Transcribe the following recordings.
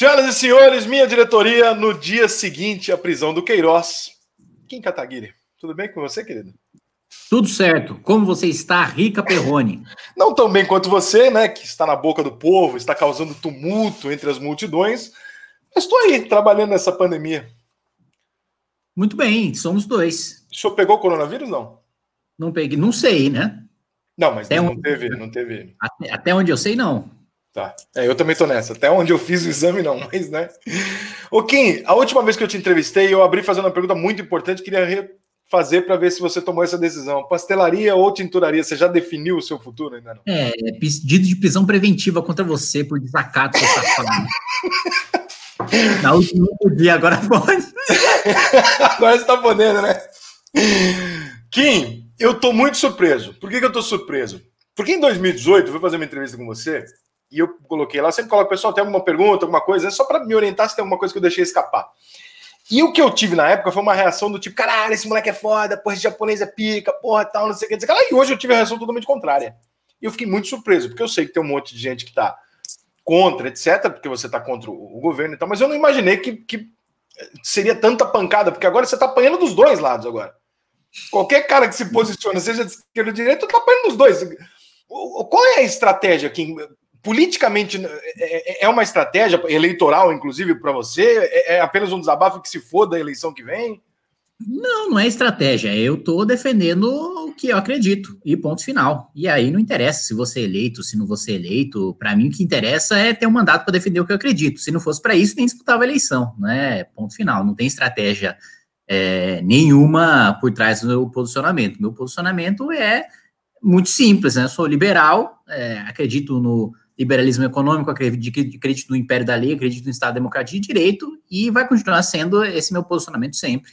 Senhoras e senhores, minha diretoria, no dia seguinte à prisão do Queiroz. Kim Kataguiri, tudo bem com você, querido? Tudo certo. Como você está, Rica Perrone? Não tão bem quanto você, né, que está na boca do povo, está causando tumulto entre as multidões, mas estou aí, trabalhando nessa pandemia. Muito bem, somos dois. O senhor pegou o coronavírus, não? Não peguei, não sei, né? Não, mas não teve. Até onde eu sei, não. Tá, eu também tô nessa. Até onde eu fiz o exame, não, mas, né? Ô, Kim, a última vez que eu te entrevistei, eu abri fazendo uma pergunta muito importante, queria fazer para ver se você tomou essa decisão. Pastelaria ou tinturaria, você já definiu o seu futuro ainda não? Pedido de prisão preventiva contra você por desacato, seu safado. Na última dia, agora pode. Agora você tá podendo, né? Kim, eu tô muito surpreso. Por que eu tô surpreso? Porque em 2018, eu fui fazer uma entrevista com você e eu coloquei lá, sempre coloco, pessoal, tem alguma pergunta, alguma coisa, só para me orientar se tem alguma coisa que eu deixei escapar. E o que eu tive na época foi uma reação do tipo, caralho, esse moleque é foda, porra, esse japonês é pica, porra, tal, não sei o que dizer. E hoje eu tive a reação totalmente contrária. E eu fiquei muito surpreso, porque eu sei que tem um monte de gente que tá contra, etc., porque você tá contra o governo e tal, mas eu não imaginei que seria tanta pancada, porque agora você tá apanhando dos dois lados agora. Qualquer cara que se posiciona, seja de esquerda ou de direita, tá apanhando dos dois. Qual é a estratégia, Kim? Politicamente, é uma estratégia eleitoral, inclusive, para você? É apenas um desabafo que se foda a eleição que vem? Não é estratégia. Eu estou defendendo o que eu acredito, e ponto final. E aí não interessa se você é eleito, se não você é eleito. Para mim, o que interessa é ter um mandato para defender o que eu acredito. Se não fosse para isso, nem disputava a eleição, né? Ponto final. Não tem estratégia nenhuma por trás do meu posicionamento. Meu posicionamento é muito simples, né? Eu sou liberal, acredito no liberalismo econômico, acredito no império da lei, acredito no Estado Democrático de Direito, e vai continuar sendo esse meu posicionamento sempre.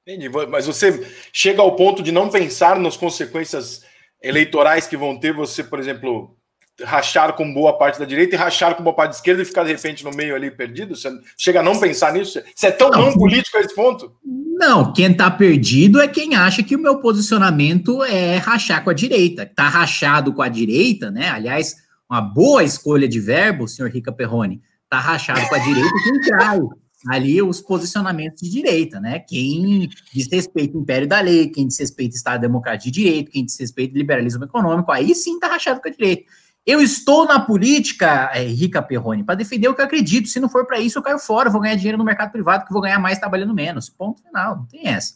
Entendi, mas você chega ao ponto de não pensar nas consequências eleitorais que vão ter você, por exemplo, rachar com boa parte da direita e rachar com boa parte da esquerda e ficar, de repente, no meio ali perdido? Você chega a não pensar nisso? Você é tão não político a esse ponto? Não, quem tá perdido é quem acha que o meu posicionamento é rachar com a direita. Tá rachado com a direita, né? Aliás, uma boa escolha de verbo, senhor Rica Perrone, tá rachado com a direita, quem trai ali os posicionamentos de direita, né? Quem desrespeita o império da lei, quem desrespeita o Estado Democrático de Direito, quem desrespeita o liberalismo econômico, aí sim tá rachado com a direita. Eu estou na política, Rica Perrone, para defender o que eu acredito. Se não for para isso, eu caio fora, vou ganhar dinheiro no mercado privado, que vou ganhar mais trabalhando menos. Ponto final, não tem essa.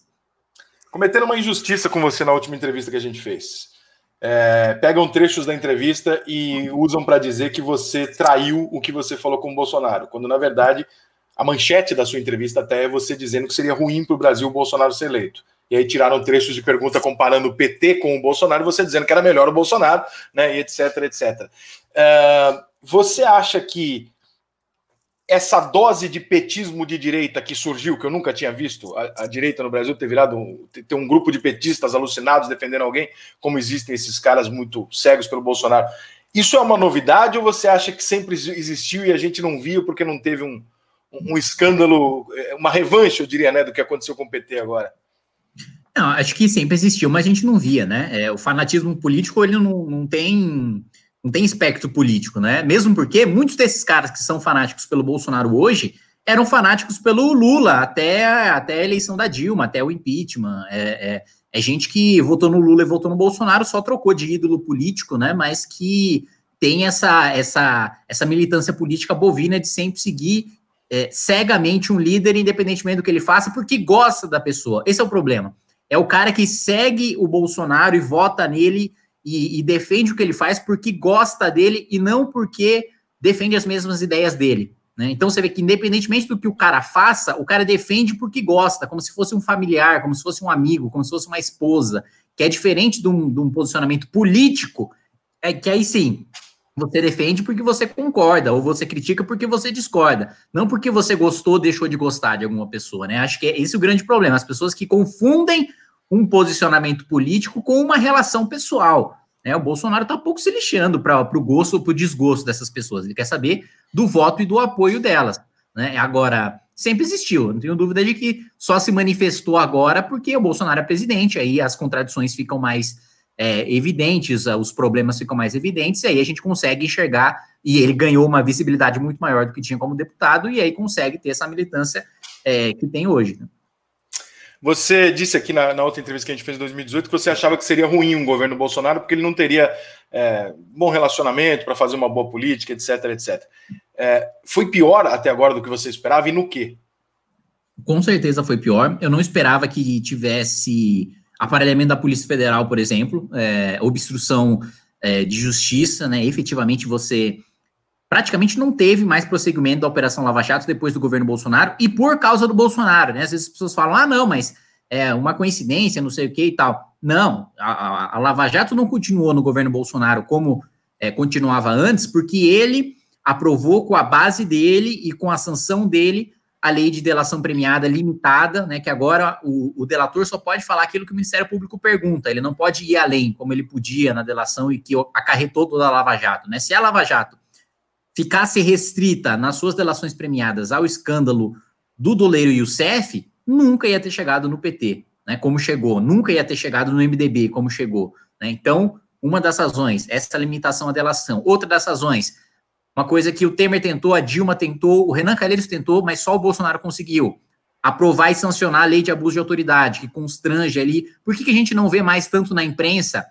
Cometeram uma injustiça com você na última entrevista que a gente fez. Pegam trechos da entrevista e usam para dizer que você traiu o que você falou com o Bolsonaro, quando, na verdade, a manchete da sua entrevista até é você dizendo que seria ruim para o Brasil o Bolsonaro ser eleito. E aí tiraram trechos de pergunta comparando o PT com o Bolsonaro, você dizendo que era melhor o Bolsonaro, né, e etc, etc. Você acha que essa dose de petismo de direita que surgiu, que eu nunca tinha visto, a direita no Brasil ter um grupo de petistas alucinados defendendo alguém, como existem esses caras muito cegos pelo Bolsonaro, isso é uma novidade ou você acha que sempre existiu e a gente não viu porque não teve um escândalo, uma revanche, eu diria, né, do que aconteceu com o PT agora? Não, acho que sempre existiu, mas a gente não via, né? O fanatismo político, ele não tem espectro político, né? Mesmo porque muitos desses caras que são fanáticos pelo Bolsonaro hoje eram fanáticos pelo Lula até a eleição da Dilma, até o impeachment. É gente que votou no Lula e votou no Bolsonaro, só trocou de ídolo político, né? Mas que tem essa militância política bovina de sempre seguir cegamente um líder, independentemente do que ele faça, porque gosta da pessoa. Esse é o problema. É o cara que segue o Bolsonaro e vota nele e defende o que ele faz porque gosta dele e não porque defende as mesmas ideias dele, né? Então você vê que independentemente do que o cara faça, o cara defende porque gosta, como se fosse um familiar, como se fosse um amigo, como se fosse uma esposa, que é diferente de um posicionamento político, que aí sim, você defende porque você concorda, ou você critica porque você discorda, não porque você gostou ou deixou de gostar de alguma pessoa, né? Acho que esse é o grande problema, as pessoas que confundem um posicionamento político com uma relação pessoal, né? O Bolsonaro está pouco se lixando para o gosto ou para o desgosto dessas pessoas, ele quer saber do voto e do apoio delas, né? Agora, sempre existiu, não tenho dúvida de que só se manifestou agora porque o Bolsonaro é presidente, aí as contradições ficam mais evidentes, os problemas ficam mais evidentes, e aí a gente consegue enxergar e ele ganhou uma visibilidade muito maior do que tinha como deputado, e aí consegue ter essa militância que tem hoje. Né? Você disse aqui na outra entrevista que a gente fez em 2018 que você achava que seria ruim um governo Bolsonaro porque ele não teria bom relacionamento para fazer uma boa política, etc, etc. Foi pior até agora do que você esperava, e no quê? Com certeza foi pior. Eu não esperava que tivesse aparelhamento da Polícia Federal, por exemplo, obstrução de justiça, né? Efetivamente você praticamente não teve mais prosseguimento da Operação Lava Jato depois do governo Bolsonaro, e por causa do Bolsonaro, né? Às vezes as pessoas falam, não, mas é uma coincidência, não sei o que e tal. Não, a Lava Jato não continuou no governo Bolsonaro como continuava antes, porque ele aprovou com a base dele e com a sanção dele a lei de delação premiada limitada, né, que agora o delator só pode falar aquilo que o Ministério Público pergunta, ele não pode ir além, como ele podia na delação e que acarretou toda a Lava Jato. Né? Se a Lava Jato ficasse restrita nas suas delações premiadas ao escândalo do Doleiro e o CEF, nunca ia ter chegado no PT, né, como chegou, nunca ia ter chegado no MDB, como chegou. Né? Então, uma das razões, essa limitação à delação. Outra das razões, uma coisa que o Temer tentou, a Dilma tentou, o Renan Calheiros tentou, mas só o Bolsonaro conseguiu. Aprovar e sancionar a lei de abuso de autoridade, que constrange ali. Por que a gente não vê mais tanto na imprensa?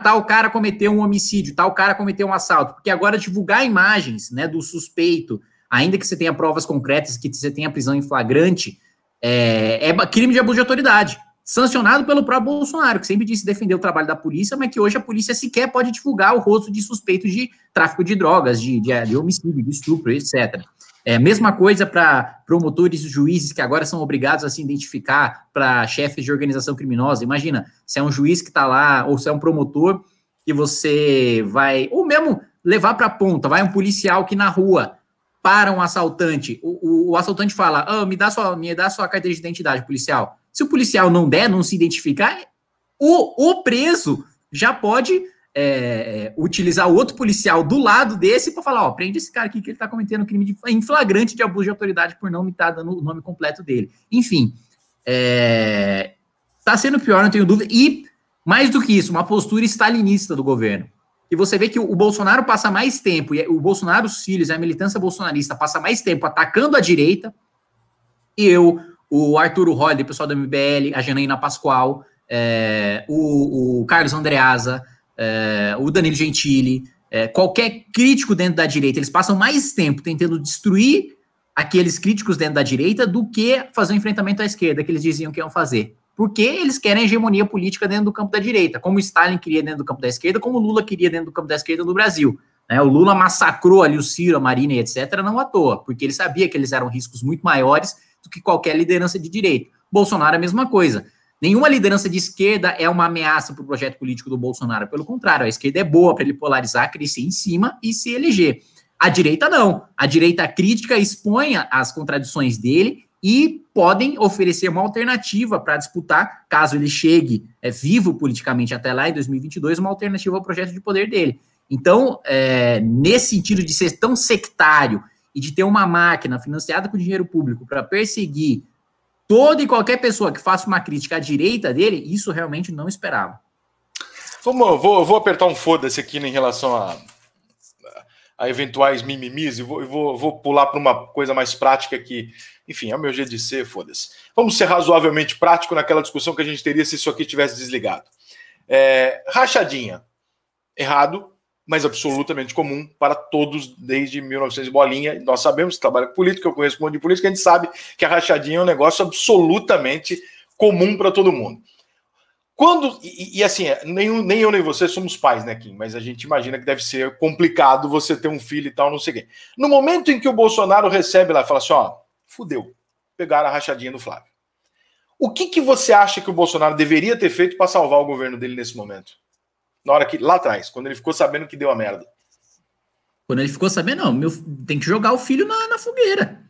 Tal cara cometeu um homicídio, tal cara cometeu um assalto. Porque agora divulgar imagens, né, do suspeito, ainda que você tenha provas concretas, que você tenha prisão em flagrante, é crime de abuso de autoridade. Sancionado pelo próprio Bolsonaro, que sempre disse defender o trabalho da polícia, mas que hoje a polícia sequer pode divulgar o rosto de suspeitos de tráfico de drogas, de homicídio, de estupro, etc. Mesma coisa para promotores e juízes que agora são obrigados a se identificar para chefes de organização criminosa. Imagina, se é um juiz que está lá, ou se é um promotor que você vai, ou mesmo levar para a ponta, vai um policial que na rua para um assaltante, o assaltante fala, me dá sua carteira de identidade, policial. Se o policial não der, não se identificar, o preso já pode utilizar o outro policial do lado desse para falar, prende esse cara aqui que ele está cometendo crime em flagrante de abuso de autoridade por não me estar dando o nome completo dele. Enfim, está sendo pior, não tenho dúvida. E, mais do que isso, uma postura stalinista do governo. E você vê que o Bolsonaro passa mais tempo, e o Bolsonaro, os filhos, a militância bolsonarista passa mais tempo atacando a direita, o Arturo Holliday, o pessoal da MBL, a Janaína Pascoal, o Carlos Andreasa, o Danilo Gentili, qualquer crítico dentro da direita, eles passam mais tempo tentando destruir aqueles críticos dentro da direita do que fazer um enfrentamento à esquerda, que eles diziam que iam fazer. Porque eles querem hegemonia política dentro do campo da direita, como Stalin queria dentro do campo da esquerda, como Lula queria dentro do campo da esquerda no Brasil. O Lula massacrou ali o Ciro, a Marina e etc., não à toa, porque ele sabia que eles eram riscos muito maiores do que qualquer liderança de direita. Bolsonaro é a mesma coisa. Nenhuma liderança de esquerda é uma ameaça para o projeto político do Bolsonaro. Pelo contrário, a esquerda é boa para ele polarizar, crescer em cima e se eleger. A direita não. A direita crítica expõe as contradições dele e podem oferecer uma alternativa para disputar, caso ele chegue vivo politicamente até lá, em 2022, uma alternativa ao projeto de poder dele. Então, nesse sentido de ser tão sectário e de ter uma máquina financiada com dinheiro público para perseguir toda e qualquer pessoa que faça uma crítica à direita dele, isso realmente não esperava. Vou apertar um foda-se aqui em relação a eventuais mimimis e vou pular para uma coisa mais prática que, enfim, é o meu jeito de ser, foda-se. Vamos ser razoavelmente prático naquela discussão que a gente teria se isso aqui tivesse desligado. Rachadinha. Errado, mas absolutamente comum para todos desde 1900 bolinha. Nós sabemos que trabalha com política, eu conheço um monte de política, a gente sabe que a rachadinha é um negócio absolutamente comum para todo mundo. Assim, nem eu nem você somos pais, né, Kim? Mas a gente imagina que deve ser complicado você ter um filho e tal, não sei o quê. No momento em que o Bolsonaro recebe lá e fala assim, fudeu, pegaram a rachadinha do Flávio. O que você acha que o Bolsonaro deveria ter feito para salvar o governo dele nesse momento? Na hora que, lá atrás, quando ele ficou sabendo que deu a merda. Quando ele ficou sabendo, tem que jogar o filho na fogueira.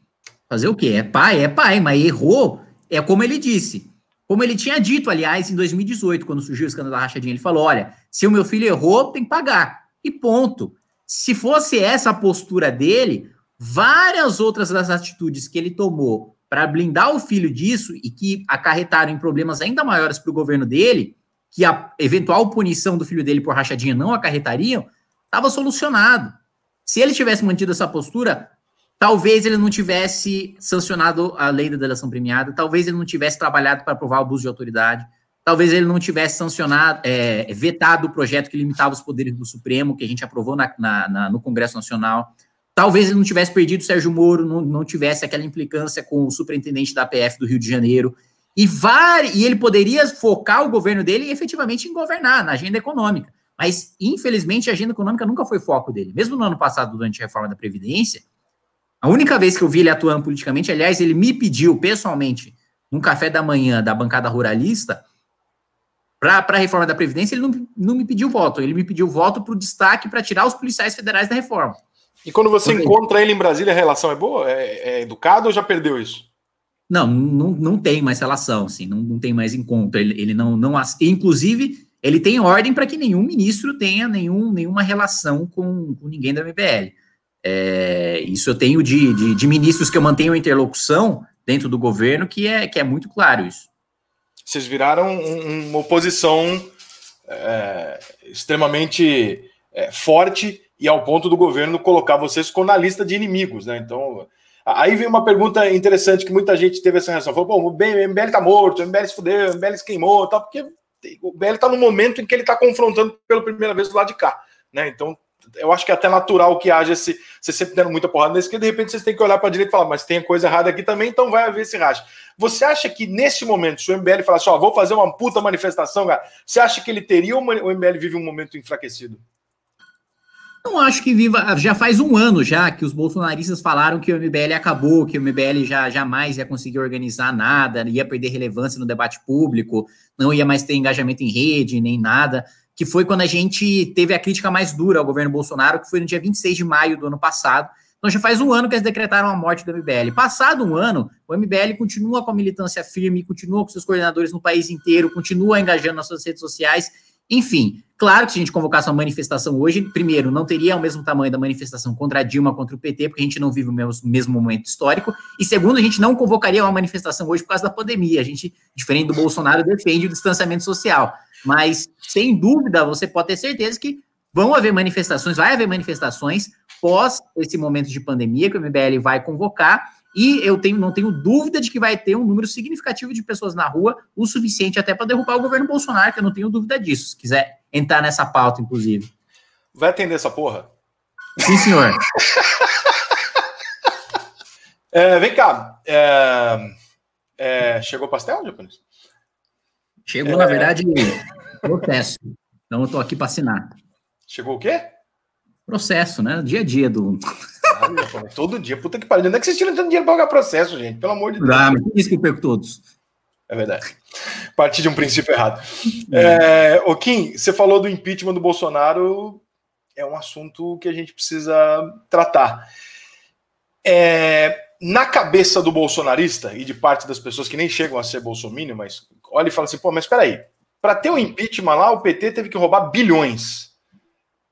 Fazer o quê? É pai, mas errou, é como ele disse. Como ele tinha dito, aliás, em 2018, quando surgiu o escândalo da rachadinha, ele falou, olha, se o meu filho errou, tem que pagar. E ponto. Se fosse essa a postura dele, várias outras das atitudes que ele tomou para blindar o filho disso e que acarretaram em problemas ainda maiores para o governo dele, que a eventual punição do filho dele por rachadinha não acarretariam, estava solucionado. Se ele tivesse mantido essa postura, talvez ele não tivesse sancionado a lei da delação premiada, talvez ele não tivesse trabalhado para aprovar o abuso de autoridade, talvez ele não tivesse sancionado, vetado o projeto que limitava os poderes do Supremo, que a gente aprovou no Congresso Nacional. Talvez ele não tivesse perdido o Sérgio Moro, não tivesse aquela implicância com o superintendente da PF do Rio de Janeiro. E ele poderia focar o governo dele efetivamente em governar, na agenda econômica. Mas, infelizmente, a agenda econômica nunca foi foco dele. Mesmo no ano passado, durante a reforma da Previdência, a única vez que eu vi ele atuando politicamente, aliás, ele me pediu pessoalmente, num café da manhã da bancada ruralista, para a reforma da Previdência, ele não me pediu voto. Ele me pediu voto para o destaque para tirar os policiais federais da reforma. E quando você encontra ele em Brasília, a relação é boa? É educado ou já perdeu isso? Não tem mais relação, assim, não tem mais encontro. Ele não inclusive, ele tem ordem para que nenhum ministro tenha nenhuma relação com ninguém da MBL. Isso eu tenho de ministros que eu mantenho interlocução dentro do governo, que é muito claro isso. Vocês viraram uma oposição extremamente forte e ao ponto do governo colocar vocês na lista de inimigos, né? Então, aí vem uma pergunta interessante que muita gente teve essa reação. Falou, o MBL tá morto, o MBL se fudeu, o MBL se queimou, tal, porque o MBL tá no momento em que ele tá confrontando pela primeira vez do lado de cá, né? Então, eu acho que é até natural que haja vocês sempre deram muita porrada na esquerda, de repente vocês têm que olhar para a direita e falar, mas tem coisa errada aqui também, então vai haver esse racha. Você acha que nesse momento, se o MBL falasse, vou fazer uma puta manifestação, cara, você acha que ele teria ou o MBL vive um momento enfraquecido? Não acho que viva, já faz um ano já que os bolsonaristas falaram que o MBL acabou, que o MBL já jamais ia conseguir organizar nada, ia perder relevância no debate público, não ia mais ter engajamento em rede, nem nada, que foi quando a gente teve a crítica mais dura ao governo Bolsonaro, que foi no dia 26 de maio do ano passado. Então já faz um ano que eles decretaram a morte do MBL. Passado um ano, o MBL continua com a militância firme, continua com seus coordenadores no país inteiro, continua engajando nas suas redes sociais. Enfim, claro que se a gente convocasse uma manifestação hoje, primeiro, não teria o mesmo tamanho da manifestação contra a Dilma, contra o PT, porque a gente não vive o mesmo momento histórico. E segundo, a gente não convocaria uma manifestação hoje por causa da pandemia. A gente, diferente do Bolsonaro, defende o distanciamento social. Mas, sem dúvida, você pode ter certeza que vão haver manifestações, vai haver manifestações pós esse momento de pandemia que o MBL vai convocar, e não tenho dúvida de que vai ter um número significativo de pessoas na rua, o suficiente até para derrubar o governo Bolsonaro, que eu não tenho dúvida disso, se quiser entrar nessa pauta, inclusive. Vai atender essa porra? Sim, senhor. Vem cá. Chegou o pastel, japonês? Chegou, na verdade, processo. Então eu tô aqui para assinar. Chegou o quê? Processo, né? Dia a dia do... Todo dia, puta que pariu. Onde é que vocês tiram tanto dinheiro pra pagar processo, gente? Pelo amor de Deus. Mas quem disse que eu perco todos? É verdade. Parti de um princípio errado. Kim, você falou do impeachment do Bolsonaro, é um assunto que a gente precisa tratar. Na cabeça do bolsonarista e de parte das pessoas que nem chegam a ser bolsominion, mas olha e fala assim, mas espera aí, para ter um impeachment lá, o PT teve que roubar bilhões.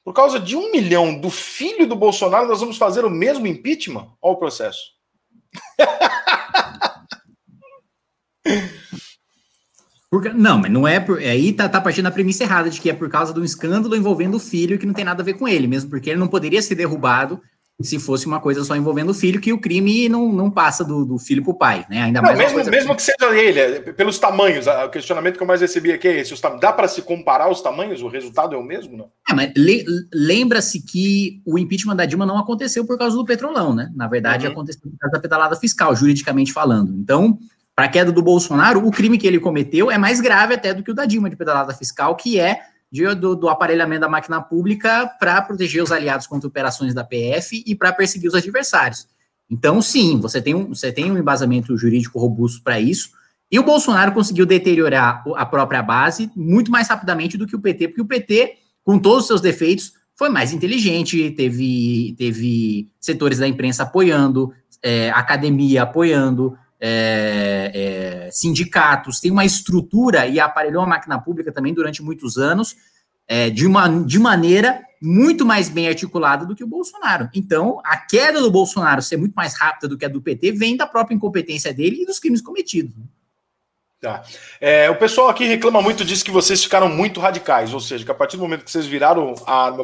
Por causa de 1 milhão do filho do Bolsonaro, nós vamos fazer o mesmo impeachment? Olha o processo. Não, mas não é... Aí tá partindo da premissa errada de que é por causa de um escândalo envolvendo o filho que não tem nada a ver com ele, mesmo porque ele não poderia ser derrubado se fosse uma coisa só envolvendo o filho, que o crime não passa do filho para o pai, né? Ainda mais mesmo que seja ele, pelos tamanhos, o questionamento que eu mais recebi aqui é esse, dá para se comparar os tamanhos? O resultado é o mesmo, não? Mas lembra-se que o impeachment da Dilma não aconteceu por causa do Petrolão, né? Na verdade, aconteceu por causa da pedalada fiscal, juridicamente falando. Então, para a queda do Bolsonaro, o crime que ele cometeu é mais grave até do que o da Dilma de pedalada fiscal, que é do aparelhamento da máquina pública para proteger os aliados contra operações da PF e para perseguir os adversários. Então, sim, você tem um embasamento jurídico robusto para isso, e o Bolsonaro conseguiu deteriorar a própria base muito mais rapidamente do que o PT, porque o PT, com todos os seus defeitos, foi mais inteligente, teve setores da imprensa apoiando, academia apoiando, sindicatos, tem uma estrutura e aparelhou a máquina pública também durante muitos anos, de maneira muito mais bem articulada do que o Bolsonaro. Então, a queda do Bolsonaro ser muito mais rápida do que a do PT vem da própria incompetência dele e dos crimes cometidos. Tá. O pessoal aqui reclama muito disso, que vocês ficaram muito radicais, ou seja, que a partir do momento que vocês viraram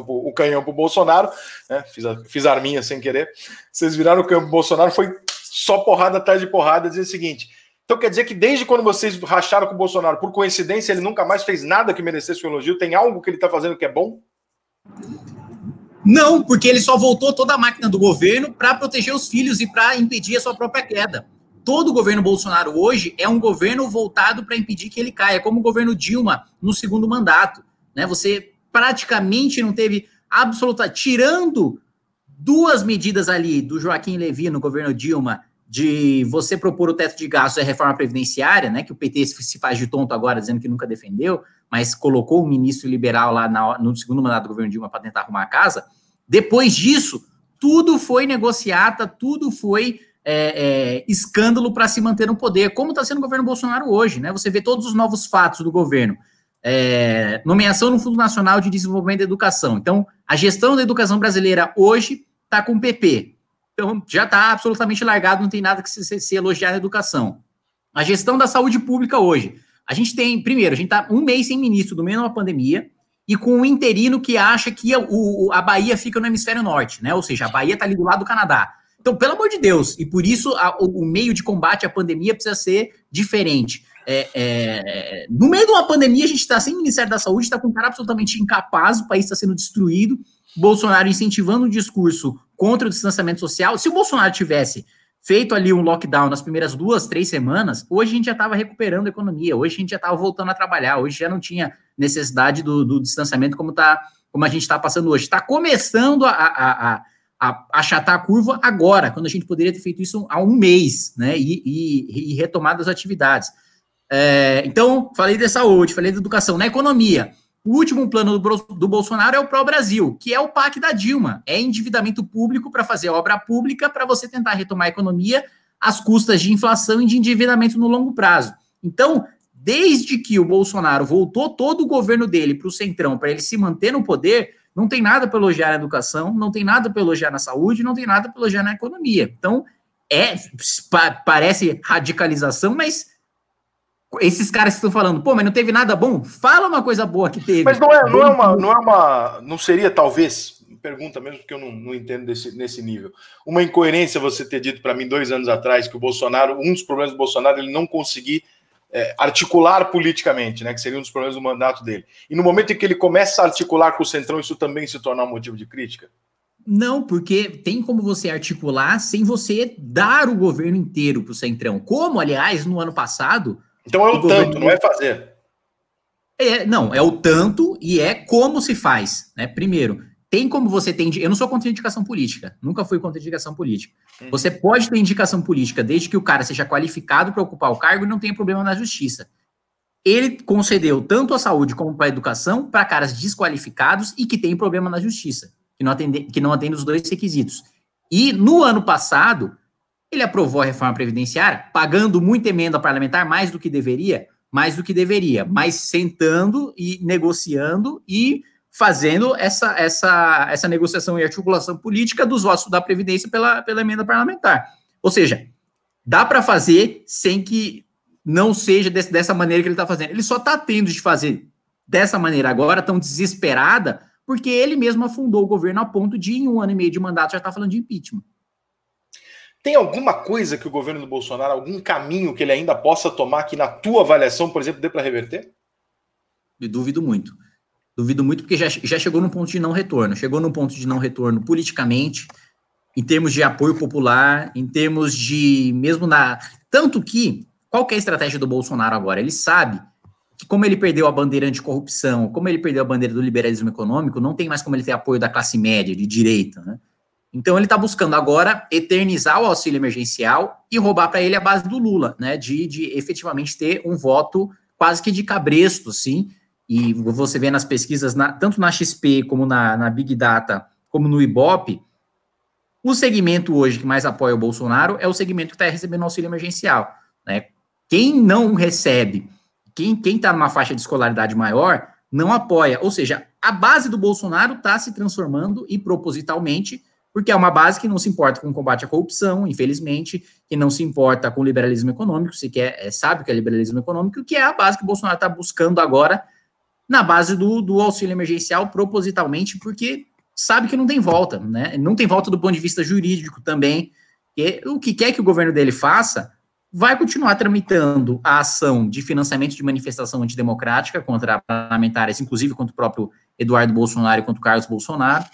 o canhão pro Bolsonaro, né, fiz a arminha sem querer, vocês viraram o canhão pro Bolsonaro, foi só porrada atrás de porrada, dizer o seguinte, então quer dizer que desde quando vocês racharam com o Bolsonaro, por coincidência, ele nunca mais fez nada que merecesse um elogio, tem algo que ele tá fazendo que é bom? Não, porque ele só voltou toda a máquina do governo para proteger os filhos e para impedir a sua própria queda. Todo o governo Bolsonaro hoje é um governo voltado para impedir que ele caia, como o governo Dilma no segundo mandato, né? Você praticamente não teve tirando 2 medidas ali do Joaquim Levy no governo Dilma, de você propor o teto de gastos e a reforma previdenciária, né? Que o PT se faz de tonto agora, dizendo que nunca defendeu, mas colocou um ministro liberal lá no segundo mandato do governo Dilma para tentar arrumar a casa. Depois disso, tudo foi negociata, tudo foi escândalo para se manter no poder, como está sendo o governo Bolsonaro hoje, né? Você vê todos os novos fatos do governo. Nomeação no Fundo Nacional de Desenvolvimento da Educação. Então, a gestão da educação brasileira hoje está com o PP. Então, já está absolutamente largado, não tem nada que se elogiar na educação. A gestão da saúde pública hoje. A gente está 1 mês sem ministro, no meio de uma pandemia, e com um interino que acha que a Bahia fica no hemisfério norte, né? Ou seja, a Bahia está ali do lado do Canadá. Então, pelo amor de Deus, e por isso o meio de combate à pandemia precisa ser diferente. No meio de uma pandemia, a gente está sem Ministério da Saúde, está com um cara absolutamente incapaz, o país está sendo destruído, Bolsonaro incentivando um discurso contra o distanciamento social. Se o Bolsonaro tivesse feito ali um lockdown nas primeiras 2, 3 semanas, hoje a gente já estava recuperando a economia, hoje a gente já estava voltando a trabalhar, hoje já não tinha necessidade do distanciamento como a gente está passando hoje. Está começando a achatar a curva agora, quando a gente poderia ter feito isso há 1 mês, né, e retomado as atividades. Então, falei de saúde, falei de educação. Na economia, o último plano do Bolsonaro é o Pró-Brasil, que é o PAC da Dilma, é endividamento público para fazer obra pública, para você tentar retomar a economia às custas de inflação e de endividamento no longo prazo. Então, desde que o Bolsonaro voltou todo o governo dele para o Centrão, para ele se manter no poder, não tem nada para elogiar na educação, não tem nada para elogiar na saúde, não tem nada para elogiar na economia. Então, parece radicalização, mas esses caras que estão falando, pô, mas não teve nada bom? Fala uma coisa boa que teve. Mas não seria, talvez, pergunta mesmo, porque eu não entendo nesse nível, uma incoerência você ter dito para mim 2 anos atrás que o Bolsonaro, um dos problemas do Bolsonaro, ele não conseguir articular politicamente, né, que seria um dos problemas do mandato dele. E no momento em que ele começa a articular com o Centrão, isso também se tornar um motivo de crítica? Não, porque tem como você articular sem você dar o governo inteiro para o Centrão. Como, aliás, no ano passado... Então é o tanto, não é fazer. Não, é o tanto e é como se faz, né? Primeiro, tem como você ter... Eu não sou contra indicação política, nunca fui contra indicação política. Você pode ter indicação política desde que o cara seja qualificado para ocupar o cargo e não tenha problema na justiça. Ele concedeu tanto a saúde como para a educação para caras desqualificados e que tem problema na justiça, que não atende os 2 requisitos. E no ano passado, ele aprovou a reforma previdenciária, pagando muita emenda parlamentar, mais do que deveria, mas sentando e negociando e fazendo essa negociação e articulação política dos votos da Previdência pela emenda parlamentar. Ou seja, dá para fazer sem que não seja dessa maneira que ele está fazendo. Ele só está tendo de fazer dessa maneira agora, tão desesperada, porque ele mesmo afundou o governo a ponto de, em 1 ano e meio de mandato, já estar falando de impeachment. Tem alguma coisa que o governo do Bolsonaro, algum caminho que ele ainda possa tomar que na tua avaliação, por exemplo, dê para reverter? Eu duvido muito. Duvido muito porque já chegou num ponto de não retorno. Chegou num ponto de não retorno politicamente, em termos de apoio popular, em termos de... Tanto que, qual que é a estratégia do Bolsonaro agora? Ele sabe que como ele perdeu a bandeira anticorrupção, como ele perdeu a bandeira do liberalismo econômico, não tem mais como ele ter apoio da classe média, de direita, né? Então, ele está buscando agora eternizar o auxílio emergencial e roubar para ele a base do Lula, né, de efetivamente ter um voto quase que de cabresto, assim, e você vê nas pesquisas, tanto na XP como na Big Data, como no Ibope, o segmento hoje que mais apoia o Bolsonaro é o segmento que está recebendo auxílio emergencial, né? Quem não recebe, quem está numa faixa de escolaridade maior, não apoia, ou seja, a base do Bolsonaro está se transformando e propositalmente porque é uma base que não se importa com o combate à corrupção, infelizmente, que não se importa com o liberalismo econômico, se quer, sabe o que é liberalismo econômico, que é a base que o Bolsonaro está buscando agora na base do auxílio emergencial, propositalmente, porque sabe que não tem volta, né? Não tem volta do ponto de vista jurídico também, e o que quer que o governo dele faça, vai continuar tramitando a ação de financiamento de manifestação antidemocrática contra parlamentares, inclusive contra o próprio Eduardo Bolsonaro e contra o Carlos Bolsonaro.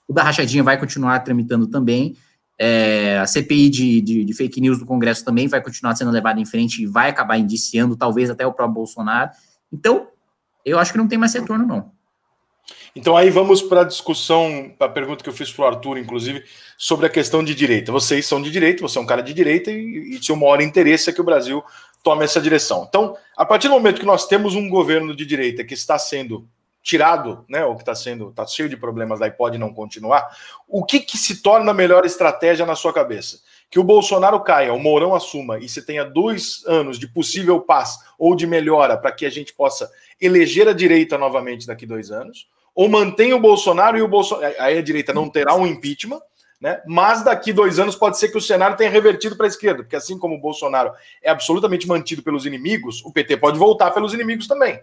O da rachadinha vai continuar tramitando também. A CPI de fake news do Congresso também vai continuar sendo levada em frente e vai acabar indiciando, talvez até o próprio Bolsonaro. Então, eu acho que não tem mais retorno, não. Então aí vamos para a discussão, a pergunta que eu fiz para o Arthur, inclusive, sobre a questão de direita. Vocês são de direita, você é um cara de direita e seu maior interesse é que o Brasil tome essa direção. Então, a partir do momento que nós temos um governo de direita que está sendo tirado, né, ou que está cheio de problemas lá e pode não continuar, o que se torna a melhor estratégia na sua cabeça? Que o Bolsonaro caia, o Mourão assuma e você tenha 2 anos de possível paz ou de melhora para que a gente possa eleger a direita novamente daqui 2 anos, ou mantenha o Bolsonaro e o Bolsonaro, aí a direita não terá um impeachment, né? Mas daqui 2 anos pode ser que o cenário tenha revertido para a esquerda, porque assim como o Bolsonaro é absolutamente mantido pelos inimigos, o PT pode voltar pelos inimigos também.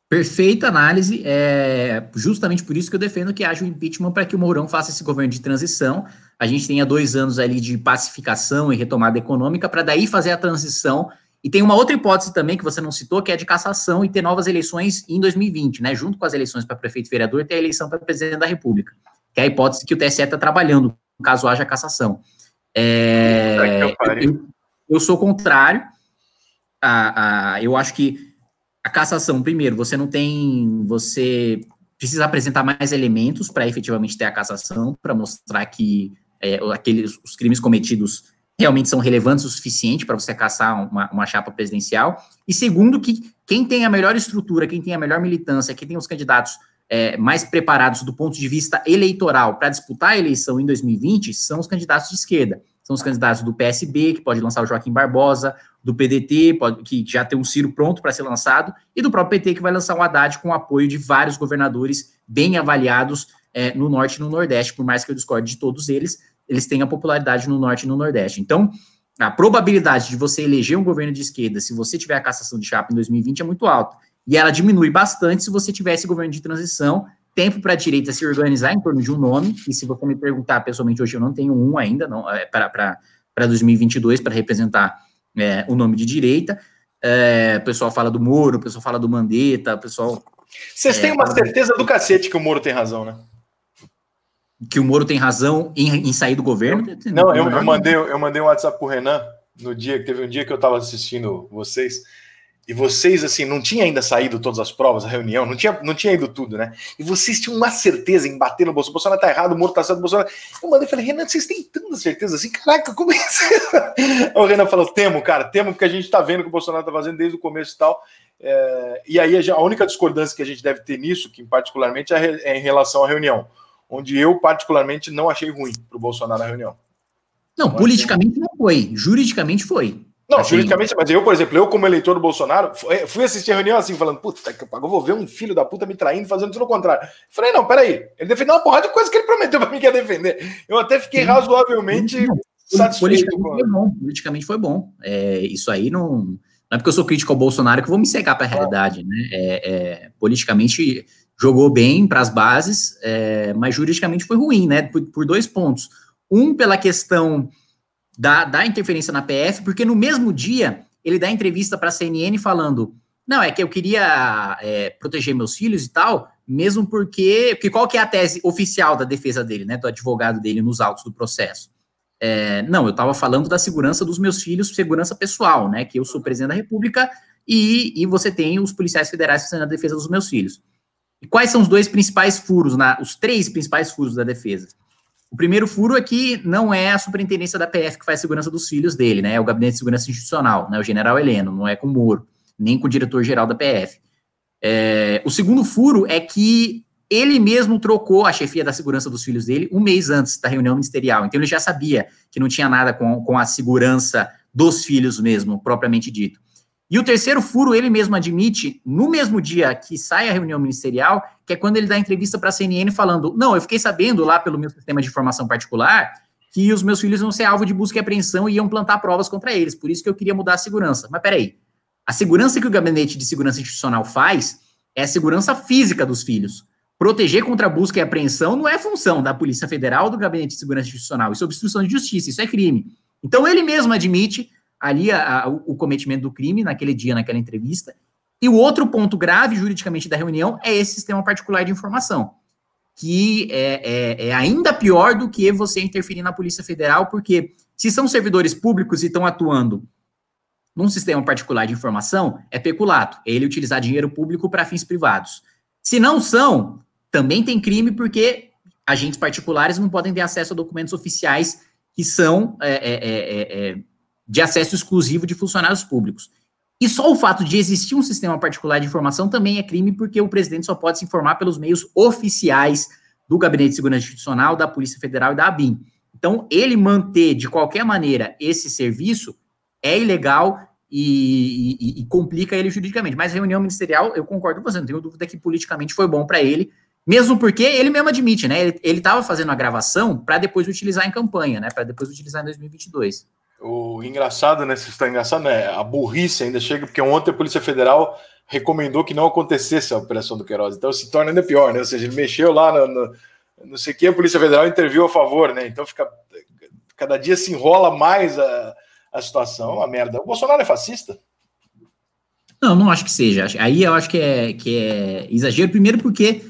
Perfeita análise, é justamente por isso que eu defendo que haja um impeachment para que o Mourão faça esse governo de transição, a gente tenha 2 anos ali de pacificação e retomada econômica, para daí fazer a transição. E tem uma outra hipótese também que você não citou, que é de cassação e ter novas eleições em 2020, né? Junto com as eleições para prefeito e vereador, ter a eleição para presidente da República, que é a hipótese que o TSE está trabalhando, caso haja cassação. Eu sou contrário. Eu acho que a cassação, primeiro, você precisa apresentar mais elementos para efetivamente ter a cassação, para mostrar que os crimes cometidos realmente são relevantes o suficiente para você caçar uma chapa presidencial. E segundo, que quem tem a melhor estrutura, quem tem a melhor militância, quem tem os candidatos mais preparados do ponto de vista eleitoral para disputar a eleição em 2020 são os candidatos de esquerda. São os candidatos do PSB, que pode lançar o Joaquim Barbosa, do PDT, que já tem um Ciro pronto para ser lançado, e do próprio PT, que vai lançar um Haddad com o apoio de vários governadores bem avaliados no Norte e no Nordeste, por mais que eu discorde de todos eles têm a popularidade no Norte e no Nordeste. Então, a probabilidade de você eleger um governo de esquerda, se você tiver a cassação de chapa em 2020, é muito alta. E ela diminui bastante se você tiver esse governo de transição, tempo para a direita se organizar em torno de um nome, e se você me perguntar pessoalmente hoje, eu não tenho um ainda, para 2022, para representar o nome de direita. O pessoal fala do Moro, o pessoal fala do Mandetta, o pessoal... Vocês têm uma certeza do cacete que o Moro tem razão, né? Que o Moro tem razão em sair do governo? Eu mandei um WhatsApp pro Renan teve um dia que eu estava assistindo vocês, e vocês, assim, não tinha ainda saído todas as provas, a reunião, não tinha ido tudo, né? E vocês tinham uma certeza em bater no Bolsonaro. O Bolsonaro tá errado, o Moro tá certo, o Bolsonaro... Eu mandei e falei, Renan, vocês têm tanta certeza assim? Caraca, como é que... O Renan falou, temo, porque a gente tá vendo o que o Bolsonaro tá fazendo desde o começo e tal. E aí a única discordância que a gente deve ter nisso, que particularmente é em relação à reunião, onde eu particularmente não achei ruim pro Bolsonaro na reunião. Não, politicamente não foi, juridicamente foi. Não, juridicamente, mas eu, por exemplo, eu como eleitor do Bolsonaro, fui assistir a reunião assim, falando, puta que eu vou ver um filho da puta me traindo, fazendo tudo o contrário. Falei, não, peraí, ele defendeu uma porrada de coisa que ele prometeu pra mim que ia defender. Eu até fiquei razoavelmente satisfeito. Politicamente foi bom. Isso aí não é porque eu sou crítico ao Bolsonaro que eu vou me cegar pra realidade, né? Politicamente jogou bem para as bases, mas juridicamente foi ruim, né? Por 2 pontos. Um, pela questão da interferência na PF, porque no mesmo dia ele dá entrevista para a CNN falando, não, é que eu queria proteger meus filhos e tal, mesmo porque qual que é a tese oficial da defesa dele, né, do advogado dele nos autos do processo? Não, eu estava falando da segurança dos meus filhos, segurança pessoal, né, que eu sou presidente da República e você tem os policiais federais fazendo a defesa dos meus filhos. E quais são os 2 principais furos, os 3 principais furos da defesa? O primeiro furo é que não é a superintendência da PF que faz a segurança dos filhos dele, né? É o Gabinete de Segurança Institucional, né? O general Heleno, não é com o Moro, nem com o diretor-geral da PF. O segundo furo é que ele mesmo trocou a chefia da segurança dos filhos dele 1 mês antes da reunião ministerial. Então ele já sabia que não tinha nada com a segurança dos filhos mesmo, propriamente dito. E o terceiro furo, ele mesmo admite, no mesmo dia que sai a reunião ministerial, que é quando ele dá entrevista para a CNN falando, não, eu fiquei sabendo lá pelo meu sistema de informação particular que os meus filhos iam ser alvo de busca e apreensão e iam plantar provas contra eles, por isso que eu queria mudar a segurança. Mas peraí, a segurança que o Gabinete de Segurança Institucional faz é a segurança física dos filhos. Proteger contra busca e apreensão não é função da Polícia Federal ou do Gabinete de Segurança Institucional, isso é obstrução de justiça, isso é crime. Então ele mesmo admite ali o cometimento do crime naquele dia, naquela entrevista. E o outro ponto grave, juridicamente, da reunião é esse sistema particular de informação, que é ainda pior do que você interferir na Polícia Federal, porque se são servidores públicos e estão atuando num sistema particular de informação, é peculato, é ele utilizar dinheiro público para fins privados. Se não são, também tem crime, porque agentes particulares não podem ter acesso a documentos oficiais que são de acesso exclusivo de funcionários públicos. E só o fato de existir um sistema particular de informação também é crime, porque o presidente só pode se informar pelos meios oficiais do Gabinete de Segurança Institucional, da Polícia Federal e da ABIN. Então, ele manter, de qualquer maneira, esse serviço é ilegal e complica ele juridicamente. Mas a reunião ministerial, eu concordo com você, não tenho dúvida que politicamente foi bom para ele, mesmo porque ele mesmo admite, né? Ele estava fazendo a gravação para depois utilizar em campanha, né? Para depois utilizar em 2022. O engraçado, né? Se está engraçado, né? A burrice ainda chega, porque ontem a Polícia Federal recomendou que não acontecesse a operação do Queiroz. Então se torna ainda pior, né? Ou seja, ele mexeu lá não sei o que, a Polícia Federal interviu a favor, né? Então cada dia se enrola mais a situação, a merda. O Bolsonaro é fascista? Não acho que seja. Aí eu acho que é exagero, primeiro porque